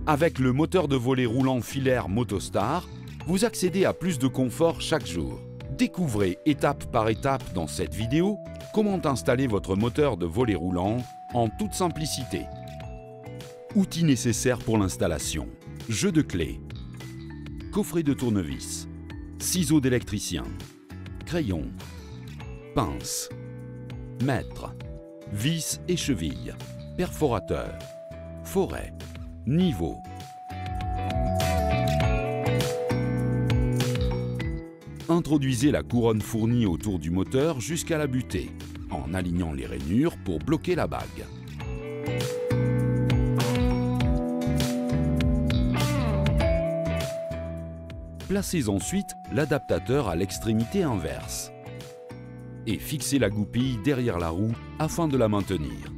Avec le moteur de volet roulant filaire Motostar, vous accédez à plus de confort chaque jour. Découvrez étape par étape dans cette vidéo comment installer votre moteur de volet roulant en toute simplicité. Outils nécessaires pour l'installation: jeu de clés, coffret de tournevis, ciseaux d'électricien, crayon, pince, mètre, vis et chevilles, perforateur, forêt, niveau. Introduisez la couronne fournie autour du moteur jusqu'à la butée, en alignant les rainures pour bloquer la bague. Placez ensuite l'adaptateur à l'extrémité inverse et fixez la goupille derrière la roue afin de la maintenir.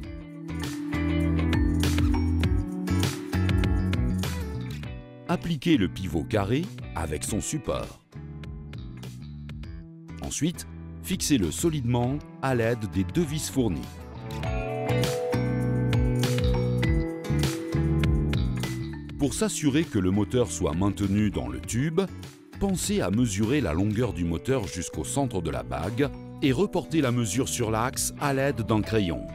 Appliquez le pivot carré avec son support. Ensuite, fixez-le solidement à l'aide des deux vis fournies. Pour s'assurer que le moteur soit maintenu dans le tube, pensez à mesurer la longueur du moteur jusqu'au centre de la bague et reportez la mesure sur l'axe à l'aide d'un crayon.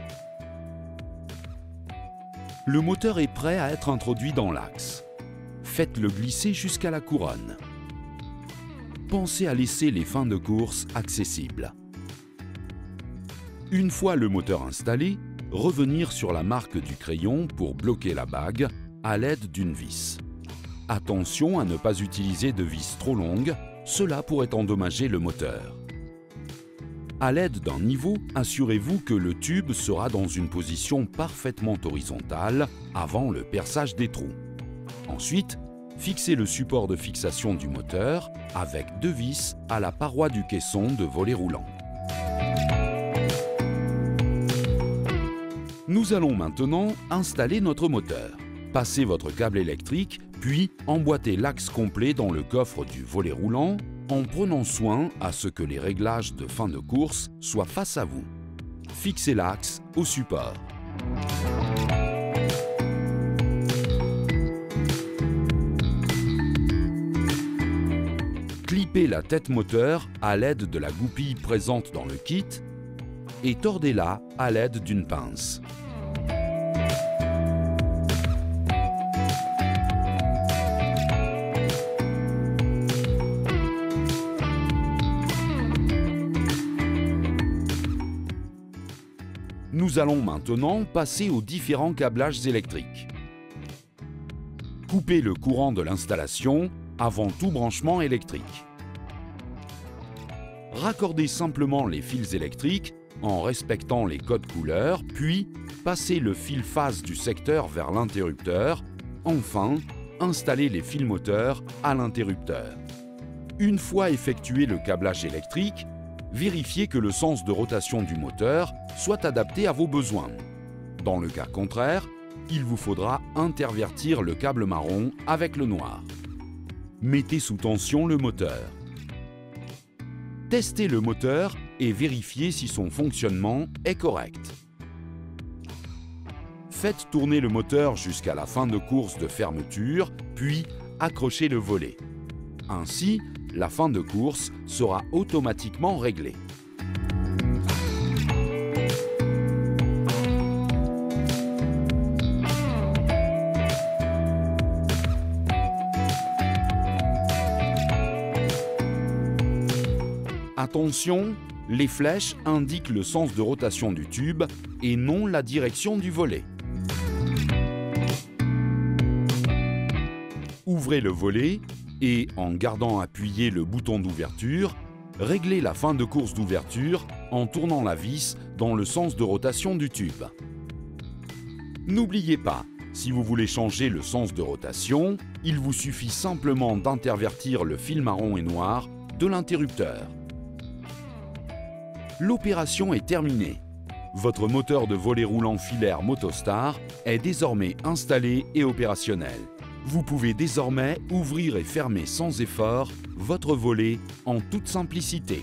Le moteur est prêt à être introduit dans l'axe. Faites-le glisser jusqu'à la couronne. Pensez à laisser les fins de course accessibles. Une fois le moteur installé, revenir sur la marque du crayon pour bloquer la bague à l'aide d'une vis. Attention à ne pas utiliser de vis trop longues, cela pourrait endommager le moteur. À l'aide d'un niveau, assurez-vous que le tube sera dans une position parfaitement horizontale avant le perçage des trous. Ensuite, fixez le support de fixation du moteur avec deux vis à la paroi du caisson de volet roulant. Nous allons maintenant installer notre moteur. Passez votre câble électrique, puis emboîtez l'axe complet dans le coffre du volet roulant en prenant soin à ce que les réglages de fin de course soient face à vous. Fixez l'axe au support. Clipez la tête moteur à l'aide de la goupille présente dans le kit et tordez-la à l'aide d'une pince. Nous allons maintenant passer aux différents câblages électriques. Coupez le courant de l'installation avant tout branchement électrique. Raccordez simplement les fils électriques en respectant les codes couleurs, puis passez le fil phase du secteur vers l'interrupteur. Enfin, installez les fils moteurs à l'interrupteur. Une fois effectué le câblage électrique, vérifiez que le sens de rotation du moteur soit adapté à vos besoins. Dans le cas contraire, il vous faudra intervertir le câble marron avec le noir. Mettez sous tension le moteur. Testez le moteur et vérifiez si son fonctionnement est correct. Faites tourner le moteur jusqu'à la fin de course de fermeture, puis accrochez le volet. Ainsi, la fin de course sera automatiquement réglée. Attention, les flèches indiquent le sens de rotation du tube et non la direction du volet. Ouvrez le volet et, en gardant appuyé le bouton d'ouverture, réglez la fin de course d'ouverture en tournant la vis dans le sens de rotation du tube. N'oubliez pas, si vous voulez changer le sens de rotation, il vous suffit simplement d'intervertir le fil marron et noir de l'interrupteur. L'opération est terminée. Votre moteur de volet roulant filaire Motostar est désormais installé et opérationnel. Vous pouvez désormais ouvrir et fermer sans effort votre volet en toute simplicité.